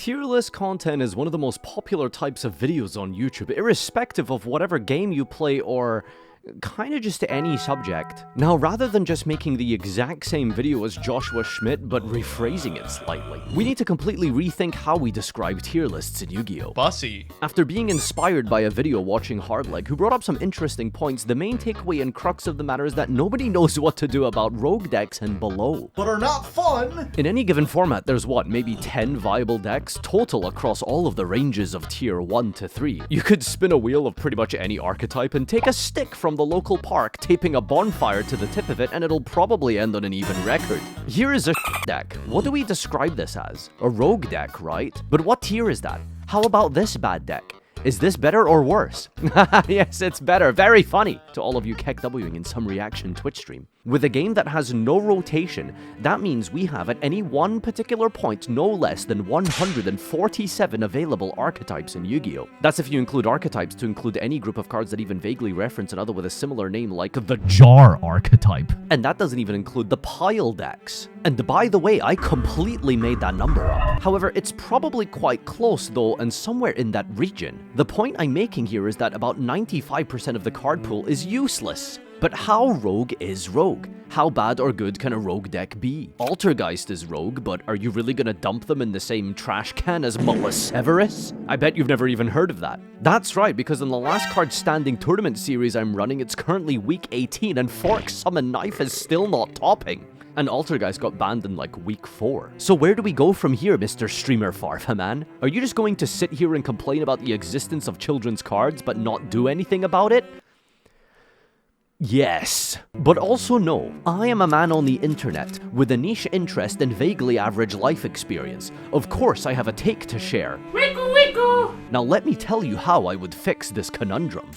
Tier list content is one of the most popular types of videos on YouTube, irrespective of whatever game you play or kinda just any subject. Now, rather than just making the exact same video as Joshua Schmidt, but rephrasing it slightly, we need to completely rethink how we describe tier lists in Yu-Gi-Oh! Bussy. After being inspired by a video watching Hardleg, who brought up some interesting points, the main takeaway and crux of the matter is that nobody knows what to do about rogue decks and below. But are not fun! In any given format, there's what, maybe 10 viable decks total across all of the ranges of tier 1 to 3. You could spin a wheel of pretty much any archetype and take a stick from the local park, taping a bonfire to the tip of it, and it'll probably end on an even record. Here is a deck. What do we describe this as? A rogue deck, right? But what tier is that? How about this bad deck? Is this better or worse? Yes, it's better. Very funny to all of you KEKWing in some reaction Twitch stream. With a game that has no rotation, that means we have at any one particular point no less than 147 available archetypes in Yu-Gi-Oh! That's if you include archetypes to include any group of cards that even vaguely reference another with a similar name like the Jar archetype. And that doesn't even include the pile decks. And by the way, I completely made that number up. However, it's probably quite close though, and somewhere in that region. The point I'm making here is that about 95% of the card pool is useless. But how rogue is rogue? How bad or good can a rogue deck be? Altergeist is rogue, but are you really gonna dump them in the same trash can as Severus? I bet you've never even heard of that. That's right, because in the last card standing tournament series I'm running, it's currently week 18 and Fork Summon Knife is still not topping. And Altergeist got banned in like week 4. So where do we go from here, Mr. Streamer Farfa man? Are you just going to sit here and complain about the existence of children's cards but not do anything about it? Yes. But also no, I am a man on the internet, with a niche interest and vaguely average life experience. Of course I have a take to share. Wiggle wiggle! Now let me tell you how I would fix this conundrum.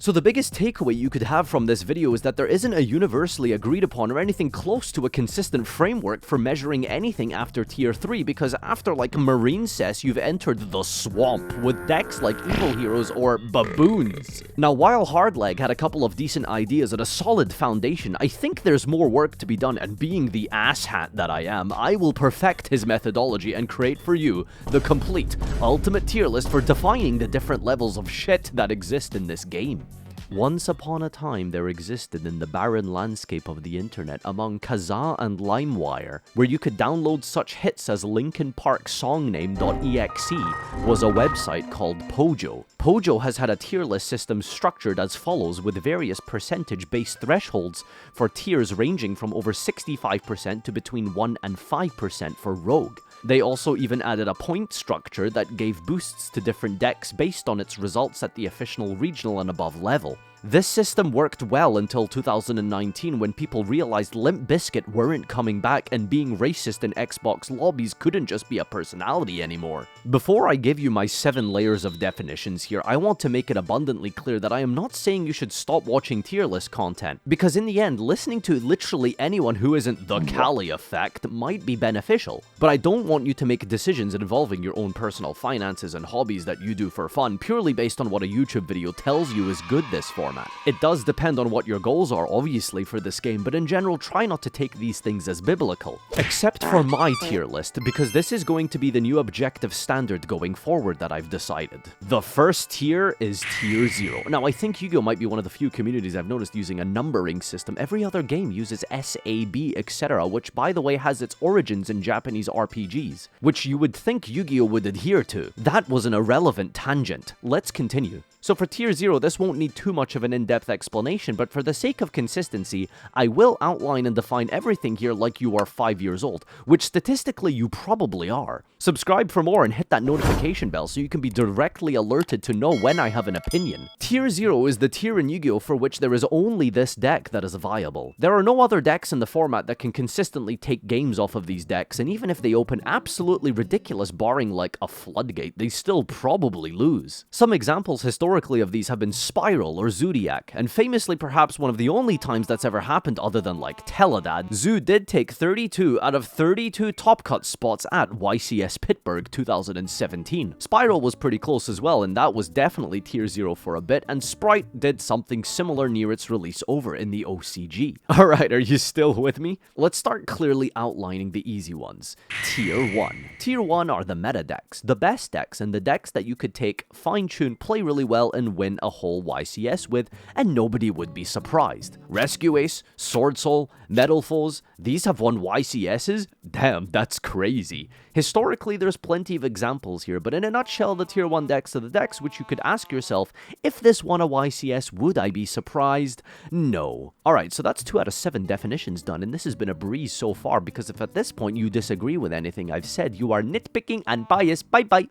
So the biggest takeaway you could have from this video is that there isn't a universally agreed upon or anything close to a consistent framework for measuring anything after tier 3, because after like Marine Cess, you've entered the swamp with decks like Evil Heroes or Baboons. Now while Hardleg had a couple of decent ideas and a solid foundation, I think there's more work to be done, and being the asshat that I am, I will perfect his methodology and create for you the complete, ultimate tier list for defining the different levels of shit that exist in this game. Once upon a time, there existed in the barren landscape of the internet among Kazaa and LimeWire, where you could download such hits as Linkin Park Songname.exe, was a website called Pojo. Pojo has had a tier list system structured as follows, with various percentage-based thresholds for tiers ranging from over 65% to between 1 and 5% for Rogue. They also even added a point structure that gave boosts to different decks based on its results at the official regional and above level. This system worked well until 2019, when people realized Limp Bizkit weren't coming back and being racist in Xbox lobbies couldn't just be a personality anymore. Before I give you my 7 layers of definitions here, I want to make it abundantly clear that I am not saying you should stop watching tier list content, because in the end, listening to literally anyone who isn't the Cali effect might be beneficial. But I don't want you to make decisions involving your own personal finances and hobbies that you do for fun purely based on what a YouTube video tells you is good this format. It does depend on what your goals are, obviously, for this game, but in general, try not to take these things as biblical. Except for my tier list, because this is going to be the new objective standard going forward that I've decided. The first tier is tier 0. Now, I think Yu-Gi-Oh! Might be one of the few communities I've noticed using a numbering system. Every other game uses SAB, etc., which, by the way, has its origins in Japanese RPGs, which you would think Yu-Gi-Oh! Would adhere to. That was an irrelevant tangent. Let's continue. So for tier 0, this won't need too much of an in-depth explanation, but for the sake of consistency, I will outline and define everything here like you are 5 years old, which statistically you probably are. Subscribe for more and hit that notification bell so you can be directly alerted to know when I have an opinion. Tier 0 is the tier in Yu-Gi-Oh! For which there is only this deck that is viable. There are no other decks in the format that can consistently take games off of these decks, and even if they open absolutely ridiculous, barring like a floodgate, they still probably lose. Some examples historically of these have been Spiral or Zoo Zodiac, and famously perhaps one of the only times that's ever happened other than like Teledad, Zoo did take 32 out of 32 top cut spots at YCS Pittsburgh 2017. Spiral was pretty close as well, and that was definitely tier 0 for a bit, and Sprite did something similar near its release over in the OCG. Alright, are you still with me? Let's start clearly outlining the easy ones. Tier 1. Tier 1 are the meta decks, the best decks, and the decks that you could take, fine-tune, play really well, and win a whole YCS with, and nobody would be surprised. Rescue Ace, Sword Soul, Metal Foes, these have won YCSs? Damn, that's crazy. Historically, there's plenty of examples here, but in a nutshell, the tier 1 decks are the decks which you could ask yourself, if this won a YCS, would I be surprised? No. Alright, so that's 2 out of 7 definitions done, and this has been a breeze so far, because if at this point you disagree with anything I've said, you are nitpicking and biased. Bye-bye.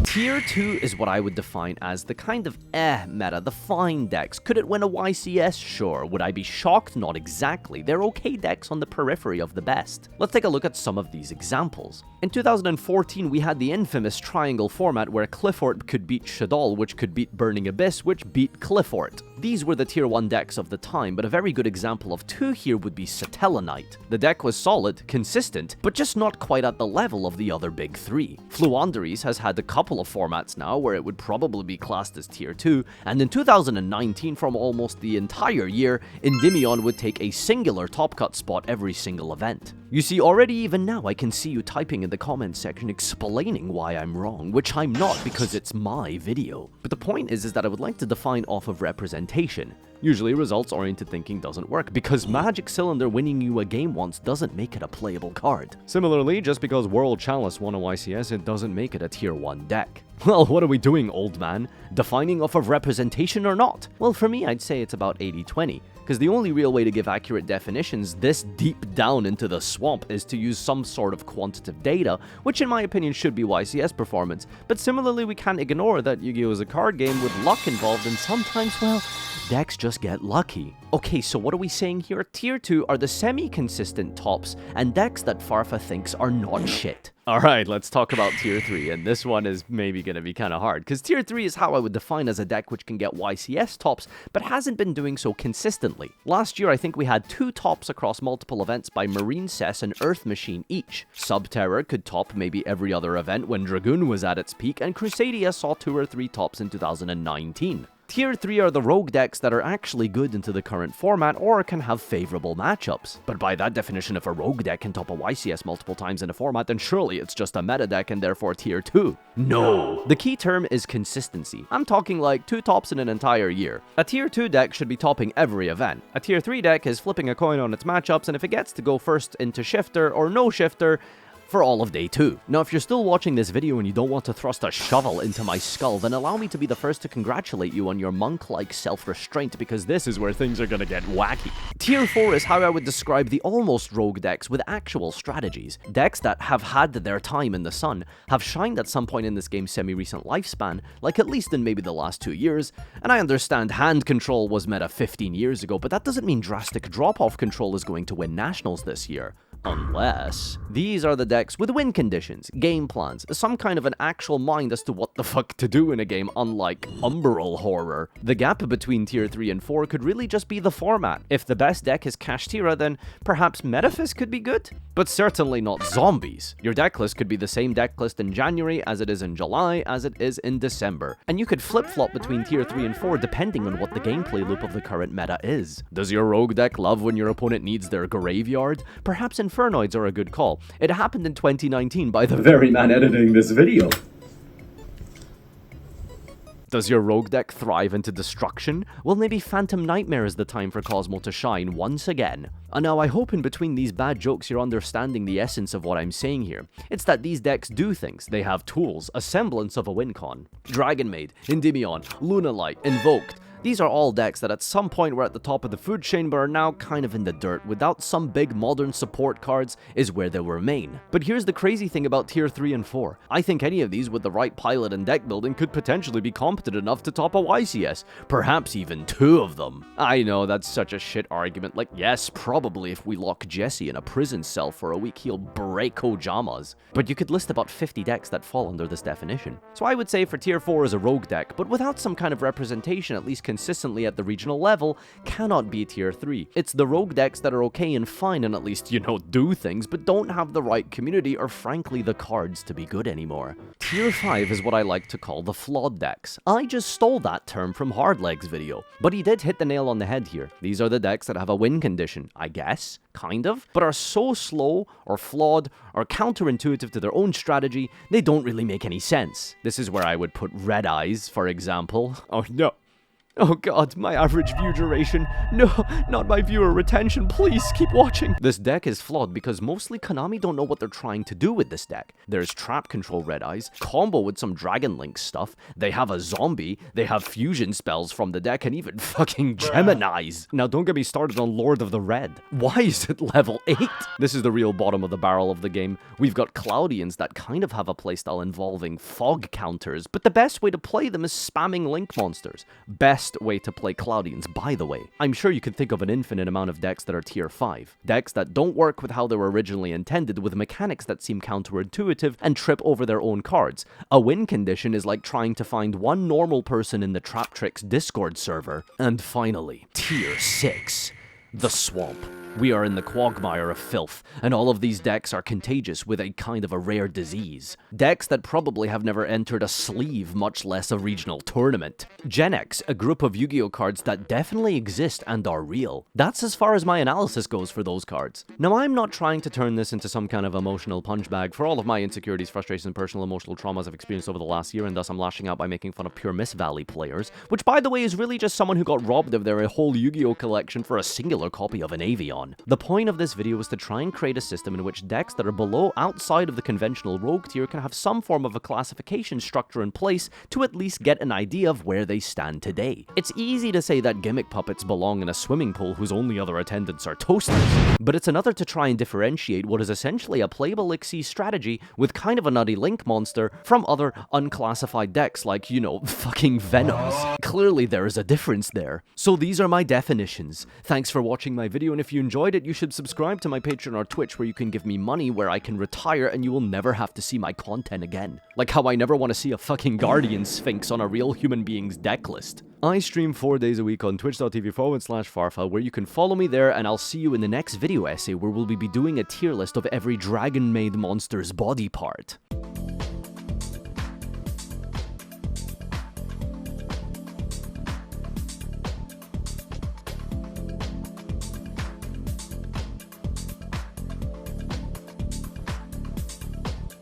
Tier 2 is what I would define as the kind of meta, the fine decks. Could it win a YCS? Sure. Would I be shocked? Not exactly. They're okay decks on the periphery of the best. Let's take a look at some of these examples. In 2014, we had the infamous triangle format where Cliffort could beat Shaddoll, which could beat Burning Abyss, which beat Cliffort. These were the tier 1 decks of the time, but a very good example of 2 here would be Satellanite. The deck was solid, consistent, but just not quite at the level of the other big 3. Fluanderies has had a couple of formats now where it would probably be classed as tier 2, and in 2019, from almost the entire year, Endymion would take a singular top cut spot every single event. You see, already even now I can see you typing in the comments section explaining why I'm wrong, which I'm not because it's my video. But the point is that I would like to define off of representation. Usually results-oriented thinking doesn't work, because Magic Cylinder winning you a game once doesn't make it a playable card. Similarly, just because World Chalice won a YCS, it doesn't make it a tier 1 deck. Well, what are we doing, old man? Defining off of representation or not? Well, for me, I'd say it's about 80-20. Because the only real way to give accurate definitions this deep down into the swamp is to use some sort of quantitative data, which in my opinion should be YCS performance. But similarly, we can't ignore that Yu-Gi-Oh! Is a card game with luck involved, and sometimes, well, decks just get lucky. Okay, so what are we saying here? Tier 2 are the semi-consistent tops, and decks that Farfa thinks are not shit. Alright, let's talk about Tier 3, and this one is maybe gonna be kinda hard, because Tier 3 is how I would define as a deck which can get YCS tops, but hasn't been doing so consistently. Last year, I think we had 2 tops across multiple events by Marine Cess and Earth Machine each. Subterror could top maybe every other event when Dragoon was at its peak, and Crusadia saw 2 or 3 tops in 2019. Tier 3 are the rogue decks that are actually good into the current format or can have favorable matchups. But by that definition, if a rogue deck can top a YCS multiple times in a format, then surely it's just a meta deck and therefore tier 2. No! The key term is consistency. I'm talking like 2 tops in an entire year. A tier 2 deck should be topping every event. A tier 3 deck is flipping a coin on its matchups, and if it gets to go first into shifter or no shifter, for all of day 2. Now, if you're still watching this video and you don't want to thrust a shovel into my skull, then allow me to be the first to congratulate you on your monk-like self-restraint, because this is where things are gonna get wacky. Tier 4 is how I would describe the almost rogue decks with actual strategies. Decks that have had their time in the sun, have shined at some point in this game's semi-recent lifespan, like at least in maybe the last 2 years, and I understand hand control was meta 15 years ago, but that doesn't mean drastic drop-off control is going to win nationals this year. Unless these are the decks with win conditions, game plans, some kind of an actual mind as to what the fuck to do in a game, unlike Umbral Horror. The gap between tier 3 and 4 could really just be the format. If the best deck is Kashtira, then perhaps Metaphys could be good, but certainly not zombies. Your deck list could be the same deck list in January as it is in July as it is in December, and you could flip-flop between tier 3 and 4 depending on what the gameplay loop of the current meta is. Does your rogue deck love when your opponent needs their graveyard? Perhaps Infernoids are a good call. It happened in 2019 by the very man editing this video. Does your rogue deck thrive into destruction? Well, maybe Phantom Nightmare is the time for Cosmo to shine once again. And now I hope in between these bad jokes you're understanding the essence of what I'm saying here. It's that these decks do things. They have tools, a semblance of a win con. Dragon Maid, Endymion, Lunalight, Invoked. These are all decks that at some point were at the top of the food chain but are now kind of in the dirt. Without some big modern support cards is where they remain. But here's the crazy thing about tier 3 and 4. I think any of these with the right pilot and deck building could potentially be competent enough to top a YCS. Perhaps even 2 of them. I know, that's such a shit argument. Like, yes, probably if we lock Jesse in a prison cell for a week, he'll break Kojamas. But you could list about 50 decks that fall under this definition. So I would say for tier 4 is a rogue deck, but without some kind of representation, at least consistently at the regional level cannot be tier 3. It's the rogue decks that are okay and fine and at least, do things, but don't have the right community or frankly the cards to be good anymore. Tier 5 is what I like to call the flawed decks. I just stole that term from Hardleg's video, but he did hit the nail on the head here. These are the decks that have a win condition, I guess, kind of, but are so slow or flawed or counterintuitive to their own strategy, they don't really make any sense. This is where I would put Red Eyes, for example. Oh no. Oh god, my average view duration. No, not my viewer retention, please keep watching. This deck is flawed because mostly Konami don't know what they're trying to do with this deck. There's trap control Red Eyes, combo with some Dragon Link stuff, they have a zombie, they have fusion spells from the deck, and even fucking Geminis. Now don't get me started on Lord of the Red. Why is it level 8? This is the real bottom of the barrel of the game. We've got Cloudians that kind of have a playstyle involving fog counters, but the best way to play them is spamming Link monsters. Best way to play Cloudians, by the way. I'm sure you could think of an infinite amount of decks that are tier 5. Decks that don't work with how they were originally intended, with mechanics that seem counterintuitive and trip over their own cards. A win condition is like trying to find one normal person in the Trap Tricks Discord server. And finally, tier 6. The Swamp. We are in the quagmire of filth, and all of these decks are contagious with a kind of a rare disease. Decks that probably have never entered a sleeve, much less a regional tournament. Gen X, a group of Yu-Gi-Oh cards that definitely exist and are real. That's as far as my analysis goes for those cards. Now, I'm not trying to turn this into some kind of emotional punch bag for all of my insecurities, frustrations, and personal emotional traumas I've experienced over the last year, and thus I'm lashing out by making fun of pure Miss Valley players, which by the way is really just someone who got robbed of their whole Yu-Gi-Oh collection for a singular copy of an Avion. The point of this video is to try and create a system in which decks that are below outside of the conventional rogue tier can have some form of a classification structure in place to at least get an idea of where they stand today. It's easy to say that gimmick puppets belong in a swimming pool whose only other attendants are toasters, but it's another to try and differentiate what is essentially a playable Xyz strategy with kind of a nutty Link monster from other unclassified decks like, fucking Venoms. Clearly there is a difference there. So these are my definitions. Thanks for watching my video, and if you enjoyed it, you should subscribe to my Patreon or Twitch where you can give me money where I can retire and you will never have to see my content again. Like how I never want to see a fucking Guardian Sphinx on a real human being's deck list. I stream 4 days a week on twitch.tv/Farfa where you can follow me there, and I'll see you in the next video essay where we'll be doing a tier list of every dragon-made monster's body part.